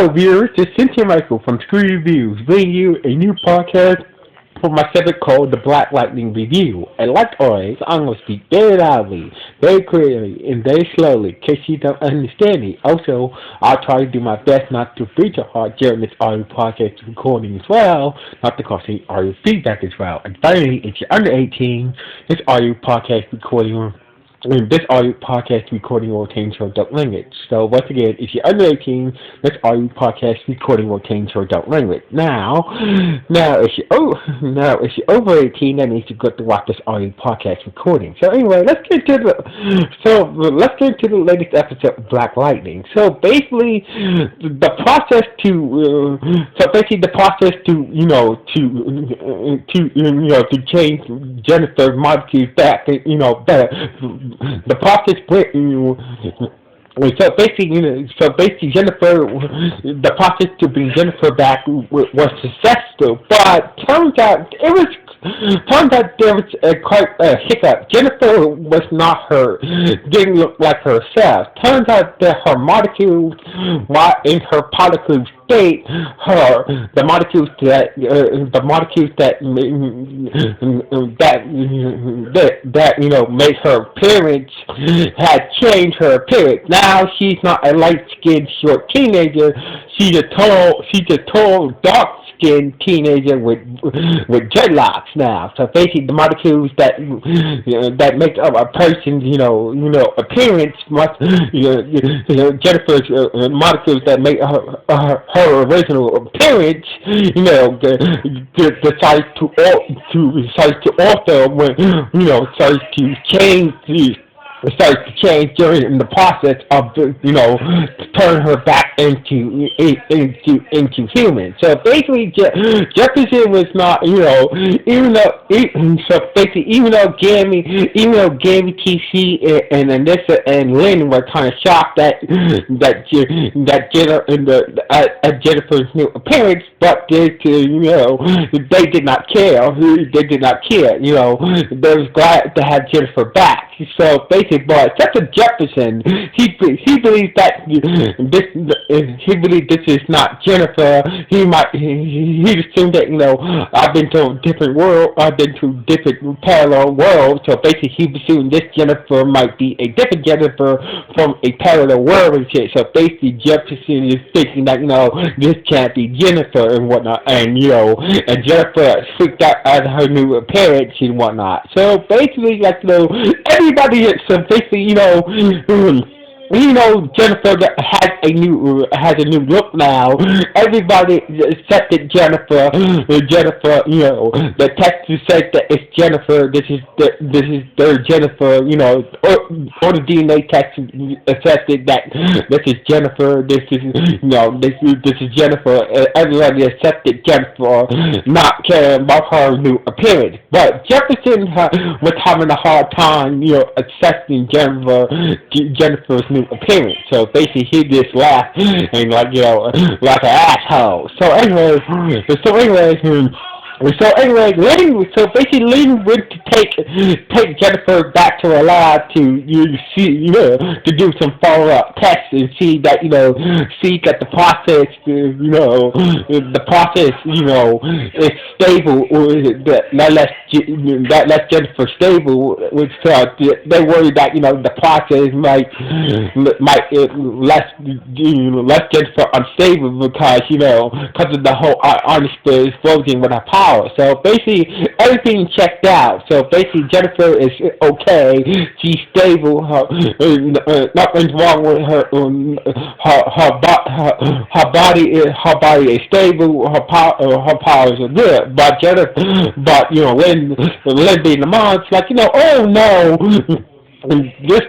Hello, viewers. It's Cynthia Michael from Screw Reviews, bringing you a new podcast for my segment called The Black Lightning Review. And like always, I'm going to speak very loudly, very clearly, and very slowly, in case you don't understand me. Also, I'll try to do my best not to breathe too hard during this audio podcast recording as well, not to cause any audio feedback as well. And finally, if you're under 18, this audio podcast recording this audio podcast recording will contain adult language. So once again, if you're under 18, this audio podcast recording will contain adult language. Now if you're over 18, that means you got to watch this audio podcast recording. So anyway, let's get to the latest episode of Black Lightning. So basically, the process to change Jennifer Montague's back, the process so basically, Jennifer, the process to bring Jennifer back was successful, but turns out there was quite a hiccup. Jennifer didn't look like herself. Turns out that her molecules, while in her particle state, the molecules that made her appearance had changed her appearance. Now she's not a light-skinned short teenager. She's a tall, dark-skinned teenager with dreadlocks now. So basically, the molecules that make up a person's appearance must Jennifer's molecules that make her original appearance decides to change during the process of turn her back into human. So basically, Jefferson was not even though Gabby, TC, and Anissa and Lynn were kind of shocked at Jennifer's new appearance, but they did not care. They did not care. They was glad to have Jennifer back. So basically, but except for Jefferson, he believes that this is not Jennifer. He assumed that I've been to a different world. I've been to different parallel worlds. So basically, he assumed this Jennifer might be a different Jennifer from a parallel world and shit. So basically, Jefferson is thinking that this can't be Jennifer and whatnot, and and Jennifer freaked out at her new appearance and whatnot. So basically, everybody. So basically, Jennifer has a new look now. Everybody accepted Jennifer. The text said that it's Jennifer. This is their Jennifer. All the DNA text accepted that this is Jennifer. This is Jennifer. Everybody accepted Jennifer, not caring about her new appearance. But Jefferson was having a hard time, accepting Jennifer's new appearance. So basically, he just laughed and like an asshole. So anyway, Lynn went to take Jennifer back to her lab to do some follow-up tests and see that the process is stable, or that lets Jennifer stable. So they worry that the process might less Jennifer unstable because of the whole Arnister explosion with her power. So basically, everything checked out. So basically, Jennifer is okay. She's stable. Nothing's wrong with her. Her body is stable. Her powers are good. But Lynn being the mom, it's like oh no. Just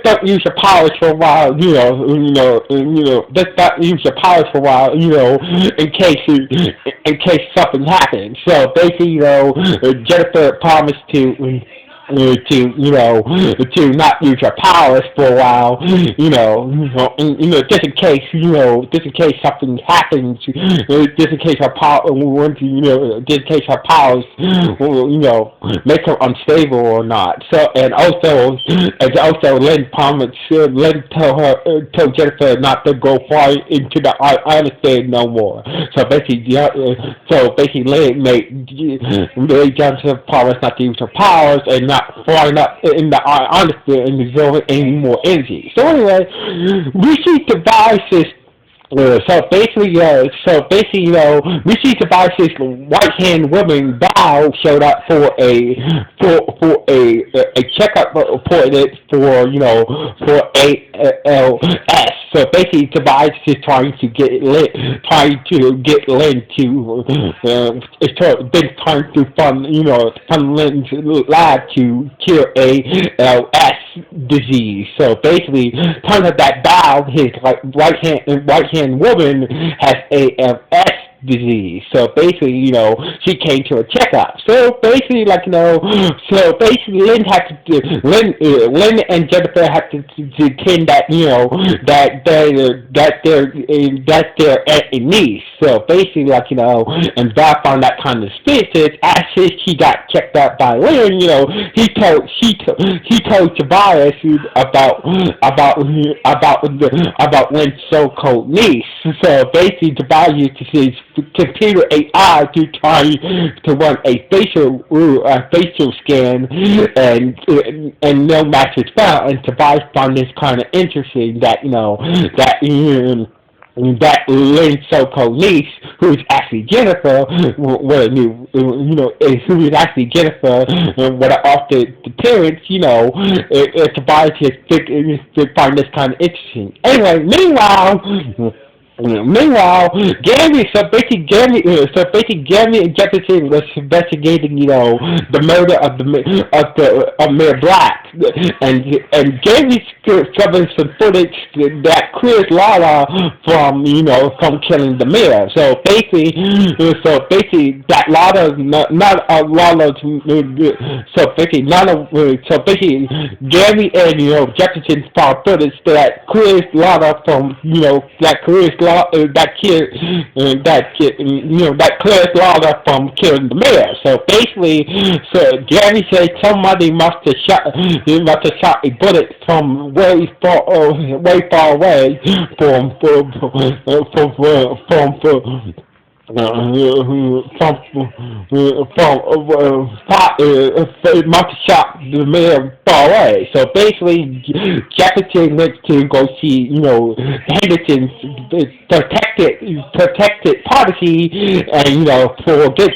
don't use your powers for a while, just don't use your powers for a while, in case something happens. So basically, Jennifer promised to to not use our powers for a while, just in case something happens, just in case our power, we want to, just in case our powers, make her unstable or not. So, and also, Lynn Palmer, Lynn told Jennifer not to go far into the island no more. So basically, Lynn made Jennifer promise not to use her powers and not flying up in the ionosphere and absorbing any more energy. So anyway, Rishi devises Rishi Tobias's right hand woman Val showed up for a checkup appointment for ALS. So basically, Tobias is trying to get Lynn been trying to fund Lynn's lab to cure ALS disease. So basically, turns out that Val, his right hand woman, has ALS disease. So basically, she came to a checkup. So basically, Lynn had to Lynn and Jennifer had to pretend that they're aunt and niece. So basically, and Val found that kind of suspicious. After she got checked out by Lynn, he told Tobias about Lynn's so-called niece. So basically, Tobias used to see computer AI to try to run a facial scan, and no match was found. And Tobias found this kind of interesting that that Lynn's so-called niece, who is actually Jennifer, who is actually Jennifer, with off the parents, Tobias just find this kind of interesting. Anyway, Meanwhile, Gary and Jefferson was investigating, the murder of Mayor Black, and Gary discovered some footage that clears Lala from killing the mayor. So basically, that Lala, Gary and Jefferson found footage that clears Lala from that clears Lala from killing the mayor. So basically, Gary said somebody must have shot a bullet from way far away must have shot the mayor far away. So basically, Jefferson went to go see, Henderson's protected policy, and forget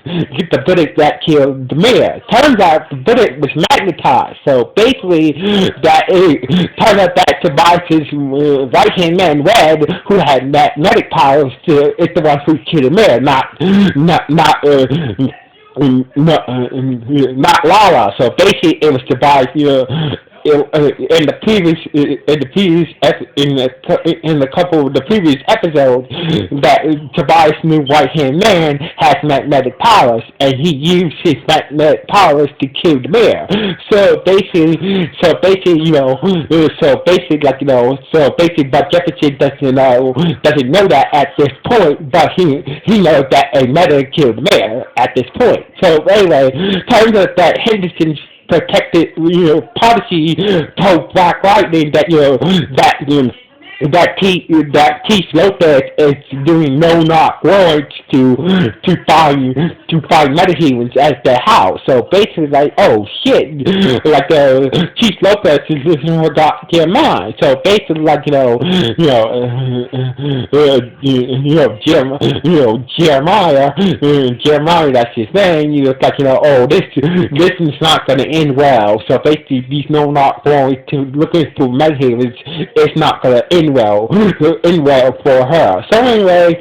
get the bullet that killed the mayor. Turns out the bullet was magnetized. So basically, turns out that Tobias's right hand man Red, who had magnetic powers, is the one who killed the mayor, not Lala. So basically, it was Tobias. In the previous episodes, that Tobias' new right hand man has magnetic powers, and he used his magnetic powers to kill the mayor. So basically, but Jefferson doesn't know that at this point, but he knows that a medic killed the mayor at this point. So anyway, turns out that Henderson's protected, policy told Black Lightning that Keith Lopez is doing no-knock warrants to find metahumans at their house. So basically, oh shit, Keith Lopez is losing her goddamn mind. So basically, Jeremiah, that's his name. Oh, this is not gonna end well. So basically, these no-knock warrants to looking for metahumans, it's not gonna end well for her. So anyway,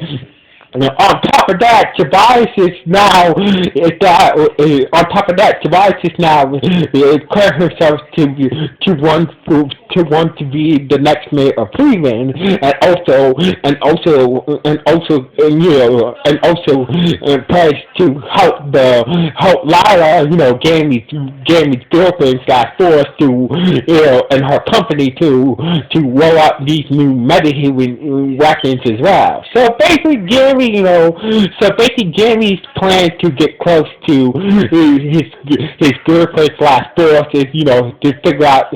On top of that, Tobias is now on top of that, Tobias is now declared herself to want to be the next mayor of Cleveland, and pledged to help Lila, Gammy's girlfriend got forced to, and her company to roll out these new metahuman weapons as well. So basically, Gammy's plan to get close to his girlfriend slash boss is, to figure out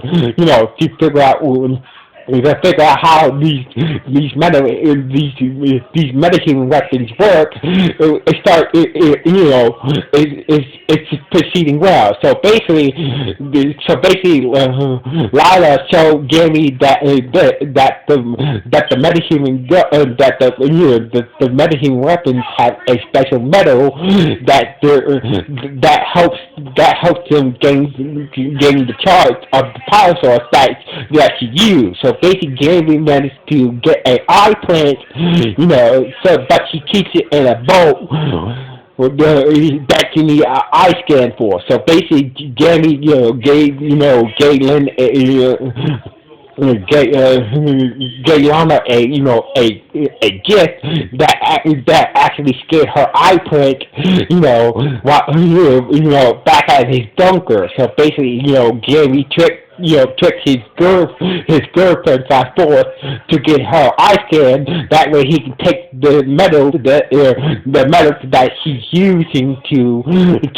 how these metahuman weapons work. It's proceeding well. So basically, Lila showed Gammy that the metahuman weapons have a special metal that helps them gain the charge of the power source that she used. So basically, Gammy managed to get an eye plant, but she keeps it in a boat that you need an eye scan for. So basically, Gammy, gave Lynn gave Lana a gift that actually scared her eye prick, back at his bunker. So basically, Gary tricked his girlfriend by force to get her eye scan. That way he can take the metal that she's using to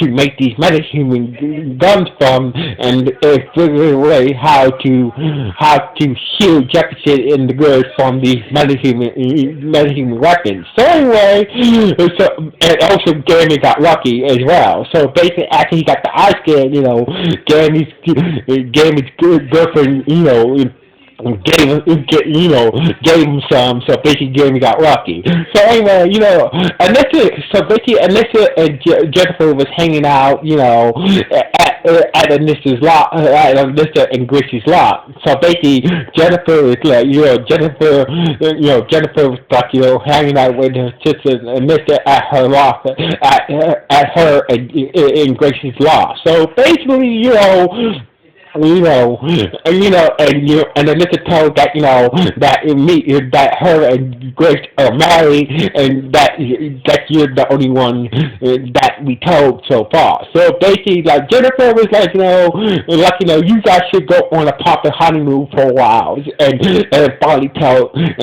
make these metahuman guns from, and figure a way how to shield Jefferson and the girls from these metahuman weapons. So anyway, and also Gary got lucky as well. So basically, after he got the eye scan, Gammy's girlfriend, gave him some. So basically, Jamie got lucky. So anyway, Alyssa and Jennifer was hanging out, at Alyssa and Grish's lot. So basically, Jennifer was hanging out with her sister Alyssa at her lot, at her and Grish's lot. So basically, and Alyssa told that her and Grace are married, and that you're the only one that we told so far. So basically, Jennifer was you guys should go on a proper honeymoon for a while, and finally told the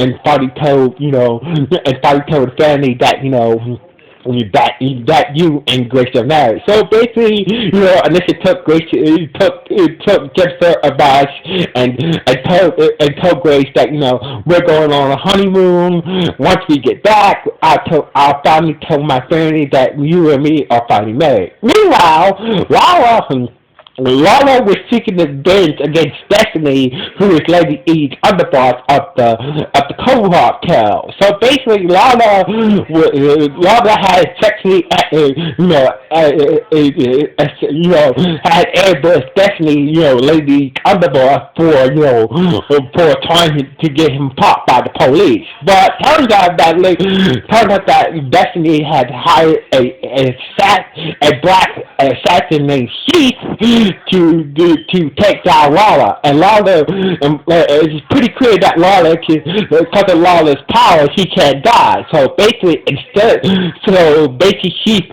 family that you and Grace are married. So basically, Alyssa took Jennifer advice and told Grace that we're going on a honeymoon. Once we get back, I'll finally tell my family that you and me are finally married. Meanwhile, Lana was seeking revenge against Destiny, who is Lady E's underboss of the Cohort Tale. So basically, Lana had sexually, had airbushed Destiny, Lady underboss for trying to get him popped by the police. But turns out that Destiny had hired a black assassin named Sheath to take down Lala, and Lala, it's pretty clear that Lala, because of Lala's power, she can't die. So basically, Sheath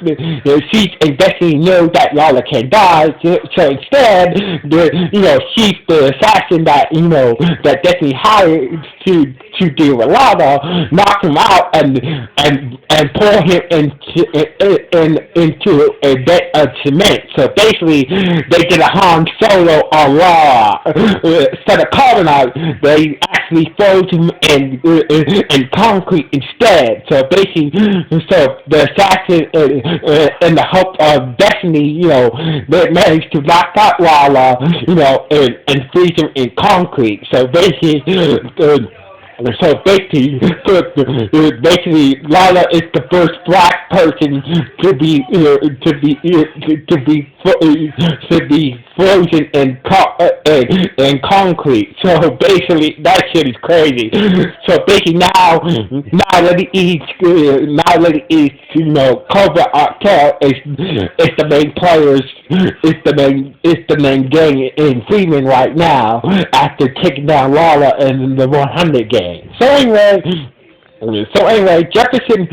and Destiny know that Lala can die. So instead, Sheath, the assassin that Destiny hired to deal with Lala, knock him out and pour him into a bed of cement. So basically, they did a Han Solo on Lala. Instead of carbonite, they actually froze him in concrete instead. So basically, the assassin and the help of Destiny, they managed to knock out Lala, and freeze him in concrete. So basically, Lala is the first black person to be should be frozen in concrete. So basically, that shit is crazy. So basically now let it eat, Cobra Artel is the main players, is the main gang in Freeman right now after taking down Lawler in the 100 game. Jefferson.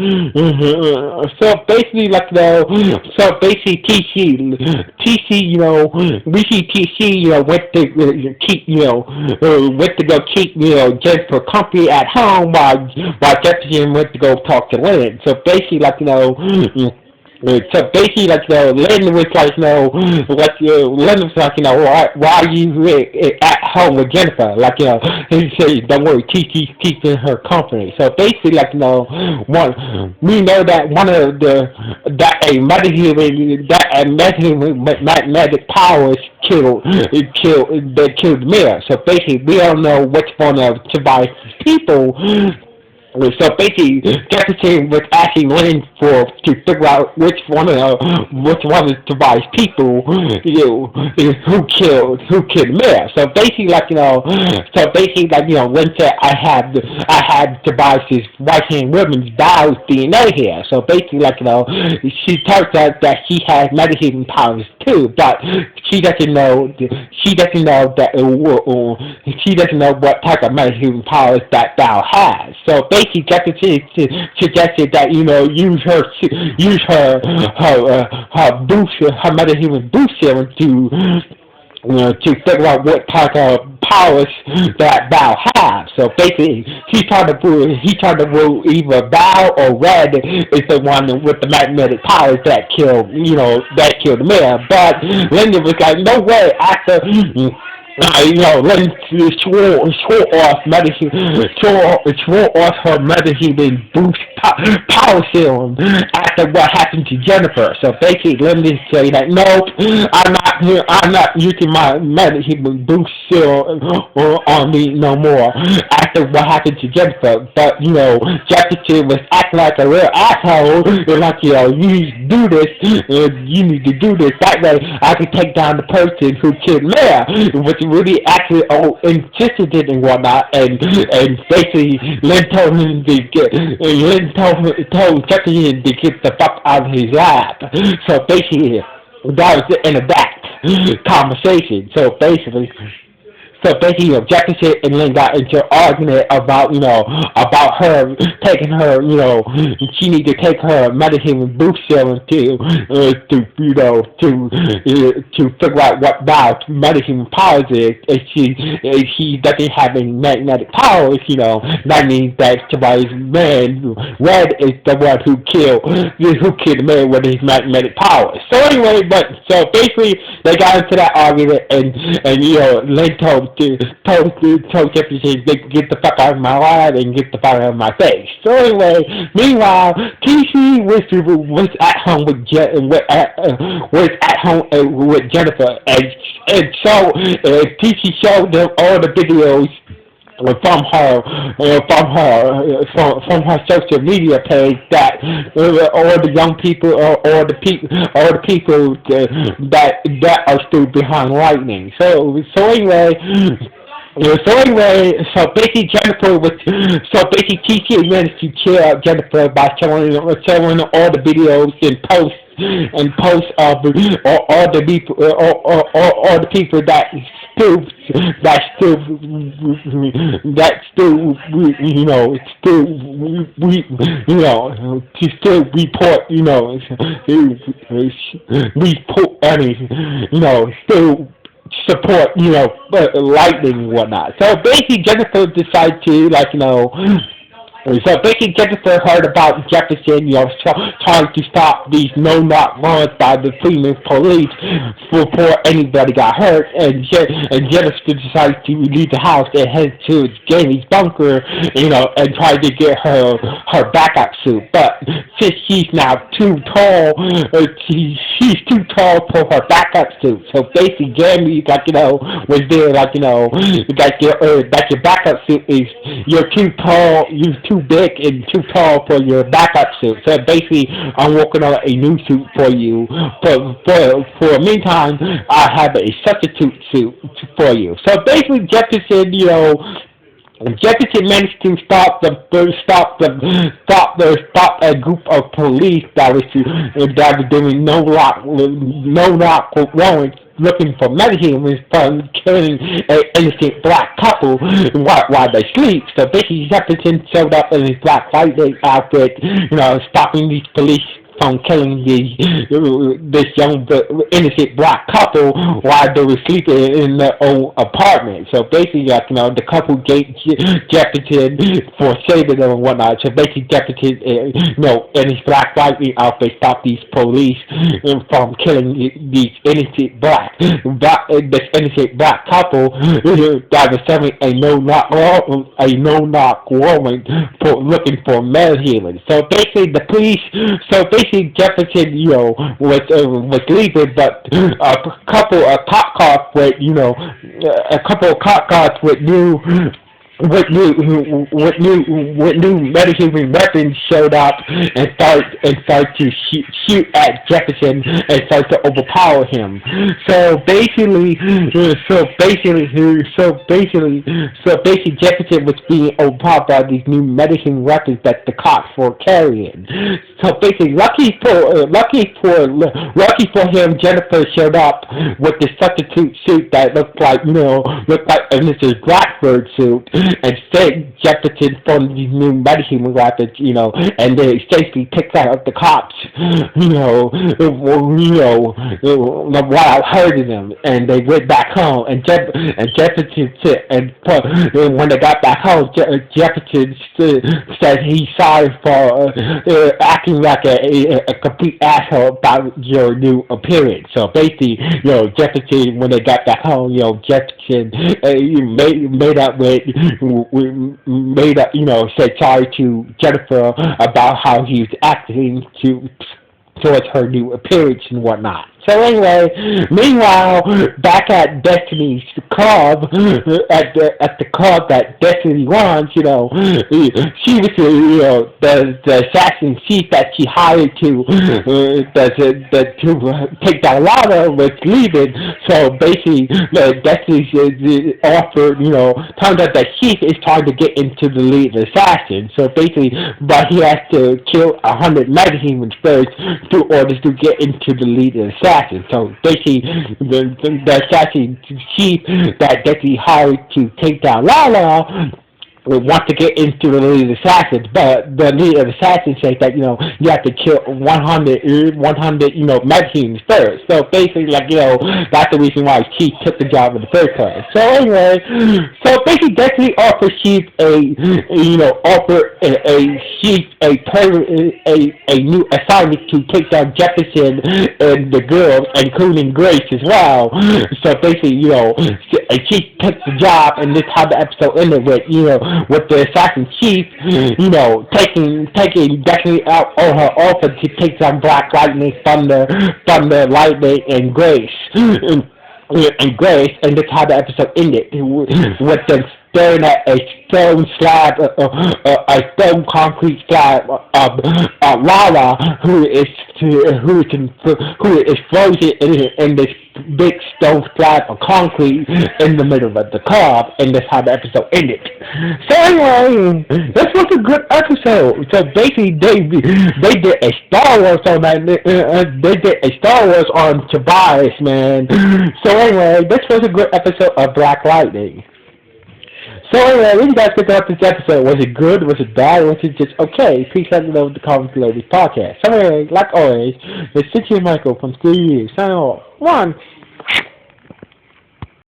So basically, so basically, TC, we see TC, went to keep, went to go keep, Jennifer company at home while Jefferson went to go talk to Lynn. So basically, so basically, Lynn was Lynn was why are you at home with Jennifer? He said, don't worry, TC's keeping her company. So basically, we know that one of magnetic powers killed the mayor. So basically, we don't know which one of Tobias' people. So basically, Jefferson was asking Lynn to figure out which one of Tobias' people, who killed the mayor. So basically, Lynn said, I had Tobias' right hand woman's bowels DNA here. So basically, she tells us that she has meditation powers too, but she doesn't know what type of meditation powers that Val has. So basically, Jefferson suggested that use her boost, her metahuman boost serum to figure out what type of powers that Val has. So basically, he tried to rule either Val or Red is the one with the magnetic powers that killed the mayor. But Linda was like, no way. After Lynn swore off her metahuman boost power serum after what happened to Jennifer. So basically, Lynn said that nope, I'm not using my metahuman boost serum on me no more after what happened to Jennifer. But Jefferson was acting like a real asshole. You need to do this. That way, I can take down the person who killed Mayor, which really actually insisted and whatnot. And basically, Lynn told him to told Jefferson to get the fuck out of his lab. So basically, that was in a back conversation. So basically, Jefferson and Lynn got into an argument about her taking her, she need to take her metahuman boost serum to figure out what Val's metahuman powers is. If she doesn't have any magnetic powers, that means that somebody's man, Red, is the one who killed the man with his magnetic powers. So anyway, so basically they got into that argument, and Lynn told Jefferson to get the fuck out of my lab and get the fuck out of my face. So anyway, meanwhile, TC was at home with Jennifer, and so TC showed them all the videos from her social media page that all the young people all the people that are still behind lightning. So anyway, basically TC managed to cheer up Jennifer by showing all the videos and posts of all the people that still still support, lightning and whatnot. So basically Jennifer decided to so basically Jennifer heard about Jefferson, trying to stop these no-knock runs by the Freeman police before anybody got hurt, and Jennifer decided to leave the house and head to Jamie's bunker, and try to get her backup suit. But since she's now too tall, she's too tall for her backup suit. So basically Jamie, was there, your backup suit is you're too too big and too tall for your backup suit. So basically, I'm working on a new suit for you. For the meantime, I have a substitute suit for you. So basically, Jefferson, Jefferson managed to stop a group of police that was doing no knock warrants looking for metahumans from killing an innocent black couple while they sleep. So basically Jefferson showed up in his black lightning outfit, stopping these police from killing this young innocent black couple while they were sleeping in their own apartment. So basically, the couple gave Jefferson for saving them and whatnot. So basically, Jefferson, in his black lightning outfit, stopped these police from killing these innocent this innocent black couple that was serving a no-knock warrant for looking for metahuman. So basically, Jefferson, was leaving, but a couple of cop cars with new metahuman weapons showed up and started to shoot at Jefferson and started to overpower him. So basically Jefferson was being overpowered by these new metahuman weapons that the cops were carrying. So basically, lucky for him, Jennifer showed up with the substitute suit that looked like a Mrs. Blackbird suit. And said Jefferson from these new metahuman weapons, and they safely picked out the cops, while hurting them, and they went back home. And Jefferson said, and when they got back home, Jefferson said he's sorry for acting like a complete asshole about your new appearance. So basically, Jefferson, when they got back home, Jefferson said sorry to Jennifer about how he was acting towards her new appearance and whatnot. So anyway, meanwhile, back at Destiny's club, at the club that Destiny runs, she was the assassin chief that she hired to take down Lana was leaving. So basically, Destiny's offered, turns out that chief is trying to get into the lead assassin. So basically, but he has to kill 100 metahumans first in order to get into the lead assassin. So basically, the assassin chief that Destiny hired to take down Lala want to get into the lead of assassins, but the lead of assassins says that you have to kill 100 metahumans first. So basically, that's the reason why Chief took the job in the first place. So anyway, basically Destiny offers Chief a new assignment to take down Jefferson and the girls, including Grace as well. So basically, Chief took the job, and this is how the episode ended with the assassin chief, taking Destiny out on her offer to take down Black Lightning, Thunder, Lightning, and Grace. And that's how the episode ended, with them staring at a stone concrete slab of Lala, who is frozen in this big stone slab of concrete in the middle of the club, and that's how the episode ended. So anyway, this was a good episode. So basically, they did a Star Wars on that. They did a Star Wars on Tobias, man. So anyway, this was a good episode of Black Lightning. So anyway, what do you guys think about this episode? Was it good? Was it bad? Was it just okay? Please let me know in the comments below this podcast. So anyway, like always, this is Michael from Screw You. Sign off. 1.